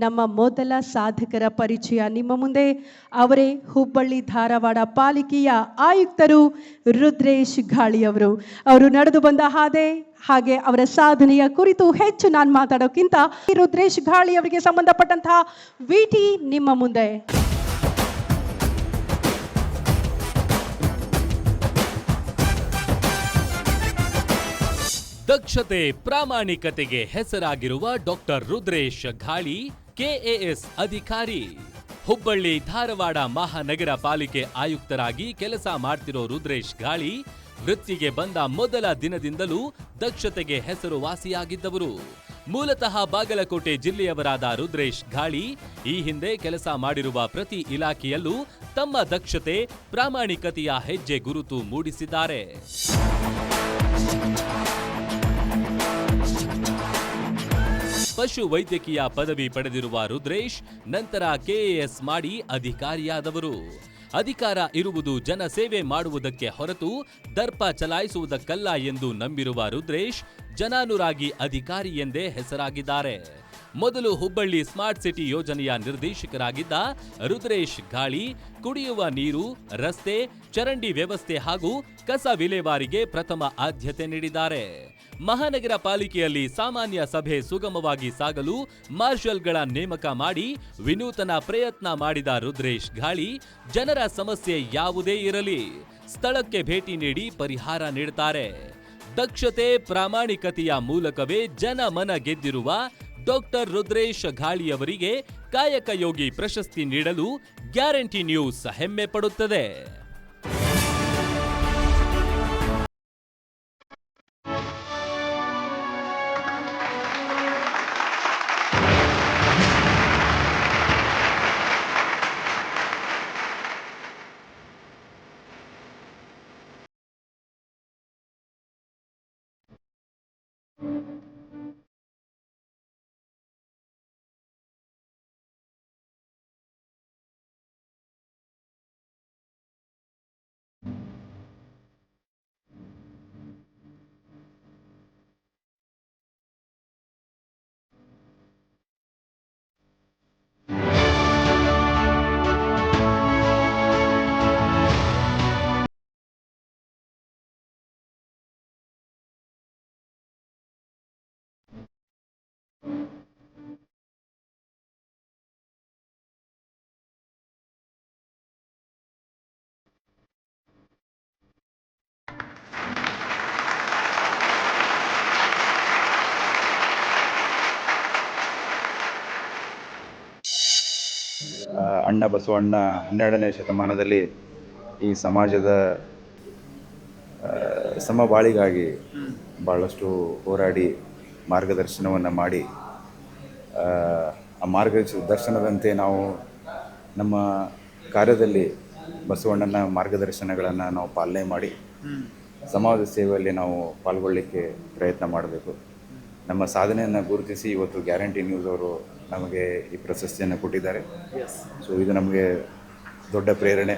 ನಮ್ಮ ಮೊದಲ ಸಾಧಕರ ಪರಿಚಯ ನಿಮ್ಮ ಮುಂದೆ. ಅವರೇ ಹುಬ್ಬಳ್ಳಿ ಧಾರವಾಡ ಪಾಲಿಕೆಯ ಆಯುಕ್ತರು ರುದ್ರೇಶ್ ಘಾಳಿಯವರು. ಅವರು ನಡೆದು ಬಂದ ಹಾಗೆ ಅವರ ಸಾಧನೆಯ ಕುರಿತು ಹೆಚ್ಚು ನಾನು ಮಾತಾಡೋಕ್ಕಿಂತ ರುದ್ರೇಶ್ ಘಾಳಿ ಅವರಿಗೆ ಸಂಬಂಧಪಟ್ಟಂತಹ ವಿಟಿ ನಿಮ್ಮ ಮುಂದೆ. ದಕ್ಷತೆ ಪ್ರಾಮಾಣಿಕತೆಗೆ ಹೆಸರಾಗಿರುವ ಡಾಕ್ಟರ್ ರುದ್ರೇಶ್ ಘಾಳಿ ಕೆಎಎಸ್ ಅಧಿಕಾರಿ. ಹುಬ್ಬಳ್ಳಿ ಧಾರವಾಡ ಮಹಾನಗರ ಪಾಲಿಕೆ ಆಯುಕ್ತರಾಗಿ ಕೆಲಸ ಮಾಡ್ತಿರೋ ರುದ್ರೇಶ್ ಘಾಳಿ ವೃತ್ತಿಗೆ ಬಂದ ಮೊದಲ ದಿನದಿಂದಲೂ ದಕ್ಷತೆಗೆ ಹೆಸರುವಾಸಿಯಾಗಿದ್ದವರು. ಮೂಲತಃ ಬಾಗಲಕೋಟೆ ಜಿಲ್ಲೆಯವರಾದ ರುದ್ರೇಶ್ ಘಾಳಿ ಈ ಹಿಂದೆ ಕೆಲಸ ಮಾಡಿರುವ ಪ್ರತಿ ಇಲಾಖೆಯಲ್ಲೂ ತಮ್ಮ ದಕ್ಷತೆ ಪ್ರಾಮಾಣಿಕತೆಯ ಹೆಜ್ಜೆ ಗುರುತು ಮೂಡಿಸಿದ್ದಾರೆ. ಪಶು ವೈದ್ಯಕೀಯ ಪದವಿ ಪಡೆದಿರುವ ರುದ್ರೇಶ್ ನಂತರ ಕೆಎಎಸ್ ಮಾಡಿ ಅಧಿಕಾರಿಯಾದವರು. ಅಧಿಕಾರ ಇರುವುದು ಜನಸೇವೆ ಮಾಡುವುದಕ್ಕೆ ಹೊರತು ದರ್ಪ ಚಲಾಯಿಸುವುದಕ್ಕಲ್ಲ ಎಂದು ನಂಬಿರುವ ರುದ್ರೇಶ್ ಜನಾನುರಾಗಿ ಅಧಿಕಾರಿ ಎಂದೇ ಹೆಸರಾಗಿದ್ದಾರೆ. ಮೊದಲು ಹುಬ್ಬಳ್ಳಿ ಸ್ಮಾರ್ಟ್ ಸಿಟಿ ಯೋಜನೆಯ ನಿರ್ದೇಶಕರಾಗಿದ್ದ ರುದ್ರೇಶ್ ಘಾಳಿ ಕುಡಿಯುವ ನೀರು, ರಸ್ತೆ, ಚರಂಡಿ ವ್ಯವಸ್ಥೆ ಹಾಗೂ ಕಸ ವಿಲೇವಾರಿಗೆ ಪ್ರಥಮ ಆದ್ಯತೆ ನೀಡಿದ್ದಾರೆ. ಮಹಾನಗರ ಪಾಲಿಕೆಯಲ್ಲಿ ಸಾಮಾನ್ಯ ಸಭೆ ಸುಗಮವಾಗಿ ಸಾಗಲು ಮಾರ್ಷಲ್ಗಳ ನೇಮಕ ಮಾಡಿ ವಿನೂತನ ಪ್ರಯತ್ನ ಮಾಡಿದ ರುದ್ರೇಶ್ ಘಾಳಿ ಜನರ ಸಮಸ್ಯೆ ಯಾವುದೇ ಇರಲಿ ಸ್ಥಳಕ್ಕೆ ಭೇಟಿ ನೀಡಿ ಪರಿಹಾರ ನೀಡುತ್ತಾರೆ. ದಕ್ಷತೆ ಪ್ರಾಮಾಣಿಕತೆಯ ಮೂಲಕವೇ ಜನಮನ ಗೆದ್ದಿರುವ ಡಾಕ್ಟರ್ ರುದ್ರೇಶ್ ಘಾಳಿಯವರಿಗೆ ಕಾಯಕ ಯೋಗಿ ಪ್ರಶಸ್ತಿ ನೀಡಲು ಗ್ಯಾರಂಟಿ ನ್ಯೂಸ್ ಹೆಮ್ಮೆ ಪಡುತ್ತದೆ. ಅಣ್ಣ ಬಸವಣ್ಣ 12ನೇ ಶತಮಾನದಲ್ಲಿ ಈ ಸಮಾಜದ ಸಮಬಾಳಿಗಾಗಿ ಭಾಳಷ್ಟು ಹೋರಾಡಿ ಮಾರ್ಗದರ್ಶನವನ್ನು ಮಾಡಿ ಆ ಮಾರ್ಗದರ್ಶನದಂತೆ ನಾವು ನಮ್ಮ ಕಾರ್ಯದಲ್ಲಿ ಬಸವಣ್ಣನ ಮಾರ್ಗದರ್ಶನಗಳನ್ನು ನಾವು ಪಾಲನೆ ಮಾಡಿ ಸಮಾಜ ಸೇವೆಯಲ್ಲಿ ನಾವು ಪಾಲ್ಗೊಳ್ಳಲಿಕ್ಕೆ ಪ್ರಯತ್ನ ಮಾಡಬೇಕು. ನಮ್ಮ ಸಾಧನೆಯನ್ನು ಗುರುತಿಸಿ ಇವತ್ತು ಗ್ಯಾರಂಟಿ ನ್ಯೂಸ್ ಅವರು ನಮಗೆ ಈ ಪ್ರಶಸ್ತಿಯನ್ನು ಕೊಟ್ಟಿದ್ದಾರೆ. ಸೊ ಇದು ನಮಗೆ ದೊಡ್ಡ ಪ್ರೇರಣೆ.